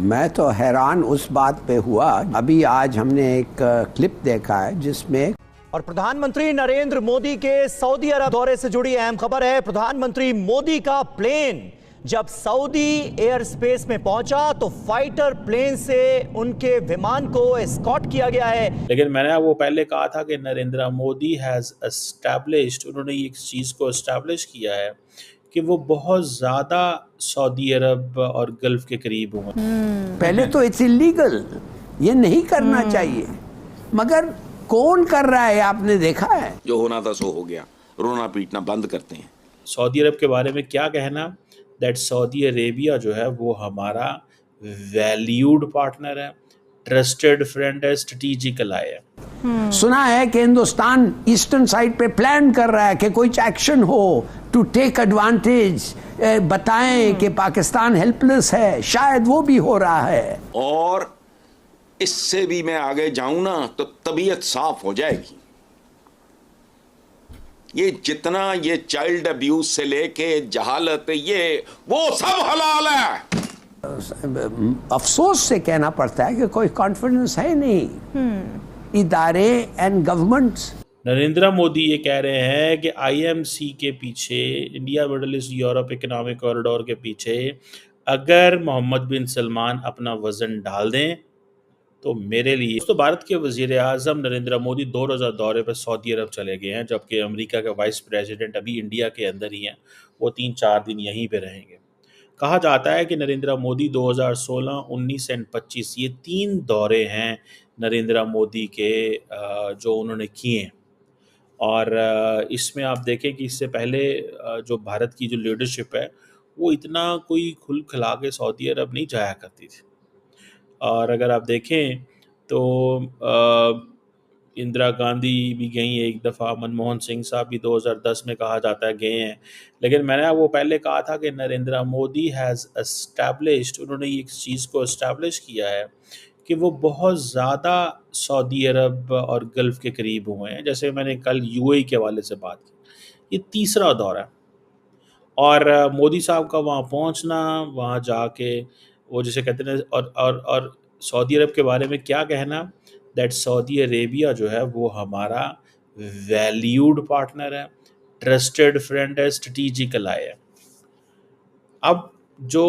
میں تو حیران اس بات پہ ہوا. ابھی آج ہم نے ایک کلپ دیکھا ہے جس میں اور پردھان منتری نریندر مودی کے سعودی عرب دورے سے جڑی اہم خبر ہے. پردھان منتری مودی کا پلین جب سعودی ایئر سپیس میں پہنچا تو فائٹر پلین سے ان کے ومان کو اسکارٹ کیا گیا ہے. لیکن میں نے وہ پہلے کہا تھا کہ نریندر مودی ہیز اسٹیبلشڈ، انہوں نے ایک چیز کو اسٹیبلش کیا ہے کہ وہ بہت زیادہ سعودی عرب اور گلف کے قریب ہوں. پہلے تو اٹس اللیگل، یہ نہیں کرنا چاہیے، مگر کون کر رہا ہے آپ نے دیکھا ہے؟ جو ہونا تھا سو ہو گیا، رونا پیٹنا بند کرتے ہیں. سعودی عرب کے بارے میں کیا کہنا؟ دیٹ سعودی عربیہ جو ہے وہ ہمارا ویلیوڈ پارٹنر ہے، ٹرسٹڈ فرینڈ ہے، اسٹریٹجیکل آئی ہے. سنا ہے کہ ہندوستان ایسٹرن سائڈ پہ پلان کر رہا ہے کہ کوئی ایکشن ہو ٹو ٹیک ایڈوانٹیج، بتائیں کہ پاکستان ہیلپ لیس ہے، شاید وہ بھی ہو رہا ہے. اور اس سے بھی میں آگے جاؤں نا تو طبیعت صاف ہو جائے گی. یہ جتنا یہ چائلڈ ابیوز سے لے کے جہالت، یہ وہ سب حلال ہے. افسوس سے کہنا پڑتا ہے کہ کوئی کانفیڈنس ہے نہیں ادارے اینڈ گورنمنٹس. نریندر مودی یہ کہہ رہے ہیں کہ آئی ایم سی کے پیچھے، India Middle East Europe economic corridor کے پیچھے اگر محمد بن سلمان اپنا وزن ڈال دیں تو میرے لیے تو بھارت کے وزیر اعظم نریندر مودی 2 روزہ دورے پر سعودی عرب چلے گئے ہیں، جبکہ امریکہ کے وائس پریزیڈنٹ ابھی انڈیا کے اندر ہی ہیں، وہ 3-4 دن یہیں پہ رہیں گے. کہا جاتا ہے کہ نریندر مودی 2016، 19 اور 25 یہ 3 دورے ہیں نریندر مودی کے جو انہوں نے کیے ہیں. اور اس میں آپ دیکھیں کہ اس سے پہلے جو بھارت کی جو لیڈرشپ ہے وہ اتنا کوئی کھل کھلا کے سعودی عرب نہیں جایا کرتی تھی. اور اگر آپ دیکھیں تو اندرا گاندھی بھی گئی ایک دفعہ، منموہن سنگھ صاحب بھی 2010 میں کہا جاتا ہے گئے ہیں. لیکن میں نے وہ پہلے کہا تھا کہ نریندر مودی ہیز اسٹیبلشڈ، انہوں نے ایک چیز کو اسٹیبلش کیا ہے کہ وہ بہت زیادہ سعودی عرب اور گلف کے قریب ہوئے ہیں. جیسے میں نے کل یو اے ای کے حوالے سے بات کی، یہ تیسرا دورہ ہے. اور مودی صاحب کا وہاں پہنچنا، وہاں جا کے وہ جسے کہتے ہیں اور سعودی عرب کے بارے میں کیا کہنا؟ دیٹ سعودی عربیہ جو ہے وہ ہمارا ویلیوڈ پارٹنر ہے، ٹرسٹڈ فرینڈ ہے، اسٹریٹجیکل آئی ہے. اب جو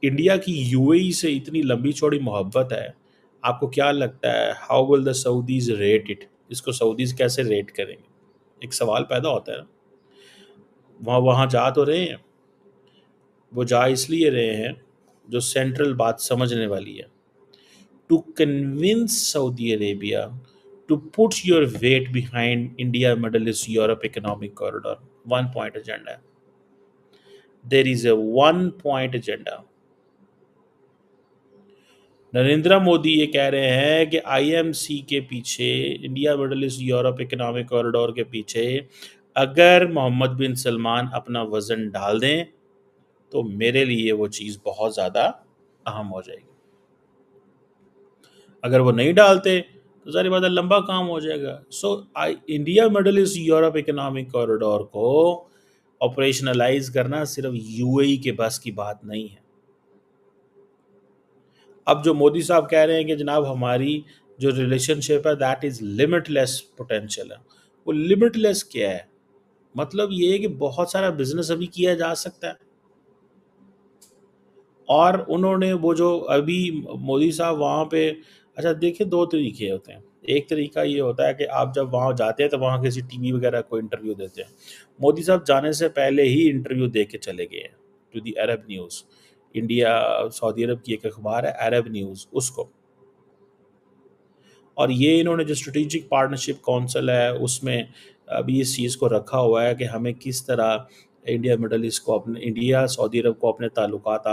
انڈیا کی یو اے ای سے اتنی لمبی چوڑی محبت ہے، آپ کو کیا لگتا ہے how will the Saudis rate it? اس کو سعودیز کیسے ریٹ کریں گے؟ ایک سوال پیدا ہوتا ہے نا. وہاں جا تو رہے ہیں، وہ جا اس لیے رہے ہیں جو سینٹرل بات سمجھنے والی ہے، to convince Saudi Arabia to put your weight behind India Middle East Europe economic corridor. 1 point agenda ہے. There is a 1 point agenda. Narendra Modi یہ کہہ رہے ہیں کہ آئی ایم سی کے پیچھے، India Middle East Europe economic corridor کے پیچھے اگر محمد بن سلمان اپنا وزن ڈال دیں تو میرے لیے وہ چیز بہت زیادہ اہم ہو جائے گی. اگر وہ نہیں ڈالتے تو ظاہر بات ہے لمبا کام ہو جائے گا. So India Middle East Europe economic corridor کو آپریشنلائز کرنا صرف یو اے ای کے بس کی بات نہیں ہے. اب جو مودی صاحب کہہ رہے ہیں کہ جناب ہماری جو ریلیشن شپ ہے that is limit less potential ہے، وہ لمٹ لیس کیا ہے؟ مطلب یہ ہے کہ بہت سارا بزنس ابھی کیا جا سکتا ہے. اور انہوں نے وہ جو ابھی مودی صاحب وہاں پہ، اچھا دیکھیں 2 طریقے ہوتے ہیں. ایک طریقہ یہ ہوتا ہے کہ آپ جب وہاں جاتے ہیں تو وہاں کسی ٹی وی وغیرہ کو انٹرویو دیتے ہیں. مودی صاحب جانے سے پہلے ہی انٹرویو دے کے چلے گئے ہیں to the Arab News. India سعودی عرب کی ایک اخبار ہے عرب نیوز، اس کو. اور یہ انہوں نے جو اسٹریٹجک پارٹنرشپ کونسل ہے اس میں ابھی اس چیز کو رکھا ہوا ہے کہ ہمیں کس طرح انڈیا مڈل ایسٹ کو انڈیا سعودی عرب کو اپنے تعلقات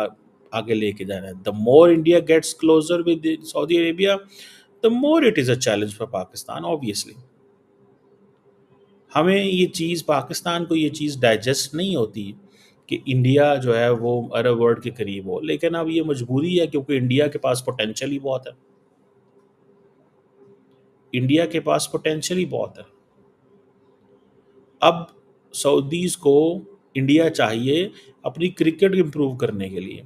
آگے لے کے جانا ہے. The more India gets closer with Saudi Arabia the more it is a challenge for Pakistan obviously. ہمیں یہ چیز، پاکستان کو یہ چیز ڈائجسٹ نہیں ہوتی کہ انڈیا جو ہے وہ عرب ورلڈ کے قریب ہو، لیکن اب یہ مجبوری ہے کیونکہ انڈیا کے پاس پوٹینشیل ہی بہت ہے. انڈیا کے پاس پوٹینشیل ہی بہت ہے. اب سعودیز کو انڈیا چاہیے اپنی کرکٹ امپروو کرنے کے لیے.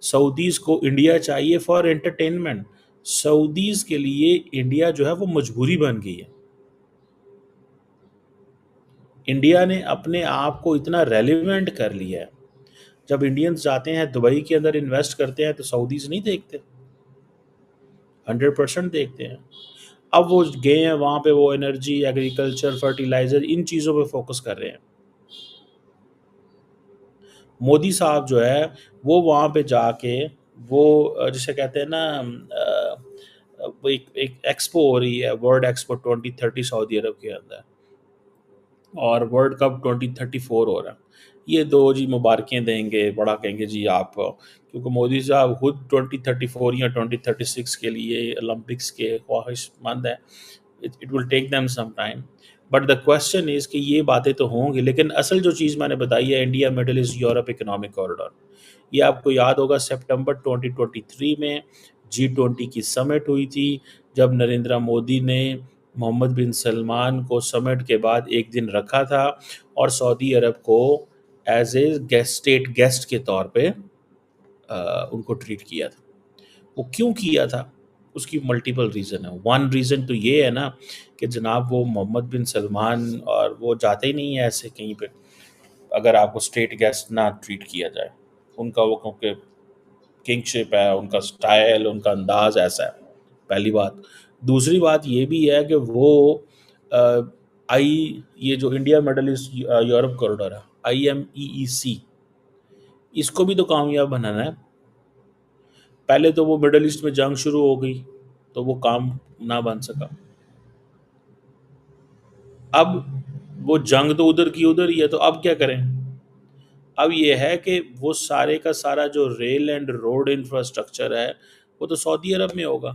سعودیز کو انڈیا چاہیے فار انٹرٹینمنٹ. سعودیز کے لیے انڈیا جو ہے وہ مجبوری بن گئی ہے. انڈیا نے اپنے آپ کو اتنا ریلیونٹ کر لیا ہے. جب انڈینز جاتے ہیں دبئی کے اندر انویسٹ کرتے ہیں تو سعودیز نہیں دیکھتے, 100% دیکھتے ہیں. اب وہ گئے ہیں وہاں پہ, وہ انرجی, ایگریکلچر, فرٹیلائزر, ان چیزوں پہ فوکس کر رہے ہیں. مودی صاحب جو ہے وہ وہاں پہ جا کے وہ جسے کہتے ہیں نا وہ ایک ایکسپو ہو رہی ہے, ورلڈ ایکسپو 2030 سعودی عرب کے اندر, اور ورلڈ کپ 2034 ہو رہا ہے. یہ دو جی مبارکیں دیں گے, بڑا کہیں گے جی آپ, کیونکہ مودی صاحب خود 2034 یا 2036 کے لیے اولمپکس کے خواہش مند ہیں. It will take them some time, but the question is کہ یہ باتیں تو ہوں گی, لیکن اصل جو چیز میں نے بتائی ہے India Middle East Europe economic corridor, یہ آپ کو یاد ہوگا سپٹمبر 2023 میں G20 کی سمٹ ہوئی تھی, جب نریندر مودی نے محمد بن سلمان کو سمٹ کے بعد ایک دن رکھا تھا اور سعودی عرب کو ایز اے اسٹیٹ گیسٹ کے طور پہ ان کو ٹریٹ کیا تھا. وہ کیوں کیا تھا, اس کی ملٹیپل ریزن ہے. ون ریزن تو یہ ہے نا کہ جناب وہ محمد بن سلمان, اور وہ جاتے ہی نہیں ہیں ایسے کہیں پہ اگر آپ کو اسٹیٹ گیسٹ نہ ٹریٹ کیا جائے. ان کا وہ کیونکہ کنگ شپ ہے, ان کا سٹائل, ان کا انداز ایسا ہے, پہلی بات. دوسری بات یہ بھی ہے کہ وہ یہ جو India Middle East Europe corridor ہے, IMEEC, اس کو بھی تو کامیاب بنانا ہے. پہلے تو وہ مڈل ایسٹ میں جنگ شروع ہو گئی تو وہ کام نہ بن سکا. اب وہ جنگ تو ادھر کی ادھر ہی ہے, تو اب کیا کریں؟ اب یہ ہے کہ وہ سارے کا سارا جو ریل اینڈ روڈ انفراسٹرکچر ہے وہ تو سعودی عرب میں ہوگا.